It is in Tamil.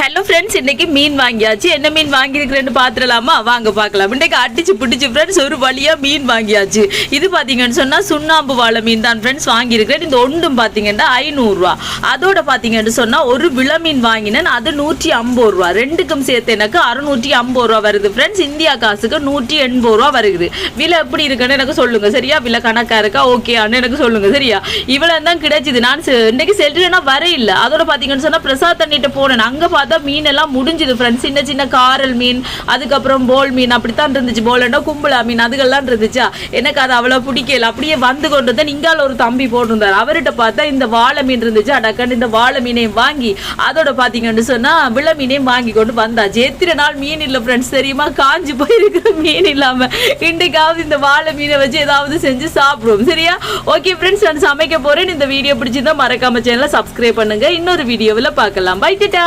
ஹலோ ஃப்ரெண்ட்ஸ், இன்னைக்கு மீன் வாங்கியாச்சு. என்ன மீன் வாங்கியிருக்கிறேன்னு பார்த்துடலாமா? வாங்க பார்க்கலாம். இன்னைக்கு அடிச்சு பிடிச்சி ஃப்ரெண்ட்ஸ் ஒரு வழியாக மீன் வாங்கியாச்சு. இது பார்த்தீங்கன்னு சொன்னால் சுண்ணாம்பு வாழை மீன் தான் ஃப்ரெண்ட்ஸ் வாங்கியிருக்கிறேன். இந்த ஒன்றும் பார்த்தீங்கன்னா 500 ரூபா. அதோட பார்த்தீங்கன்னு சொன்னால் ஒரு விள மீன் வாங்கினேன், அது 150 ரூபா. ரெண்டுக்கும் சேர்த்து எனக்கு 650 ரூபா வருது ஃப்ரெண்ட்ஸ். இந்தியா காசுக்கு 180 ரூபா வருது. விலை எப்படி இருக்குன்னு எனக்கு சொல்லுங்க சரியா? விலை கணக்காக இருக்கா ஓகேன்னு எனக்கு சொல்லுங்க சரியா? இவ்வளோ தான் கிடைச்சிது. நான் இன்னைக்கு செல்றேன்னா வர இல்லை. அதோட பார்த்தீங்கன்னு சொன்னால் பிரசாத் தண்ணிட்டு போனேன். அங்கே பார்த்தா மீன் எல்லாம் முடிஞ்சுது ஃப்ரெண்ட்ஸ். சின்ன சின்ன காரல் மீன், அதுக்கப்புறம் போல் மீன் அப்படித்தான் இருந்துச்சு. போலண்டா கும்பலா மீன் அதுகள்லாம் இருந்துச்சா. எனக்கு அது அவ்வளோ பிடிக்கல. அப்படியே வந்து கொண்டு வந்து இங்கால ஒரு தம்பி போட்டிருந்தார். அவர்கிட்ட பார்த்தா இந்த வாழை மீன் இருந்துச்சு. அடக்கண்டு இந்த வாழை மீனையும் வாங்கி அதோட பார்த்தீங்கன்னு சொன்னா விள மீனையும் வாங்கி கொண்டு வந்தாச்சு. எத்தனை நாள் மீன் இல்லை ஃப்ரெண்ட்ஸ் தெரியுமா? காஞ்சி போயிருக்கிற மீன் இல்லாம இன்றைக்காவது இந்த வாழை மீனை வச்சு ஏதாவது செஞ்சு சாப்பிடுவோம் சரியா? ஓகே ஃப்ரெண்ட்ஸ், நான் சமைக்க போறேன். இந்த வீடியோ பிடிச்சிருந்தா மறக்காம சேனலை சப்ஸ்கிரைப் பண்ணுங்க. இன்னொரு வீடியோவில் பார்க்கலாம். பை டாடா.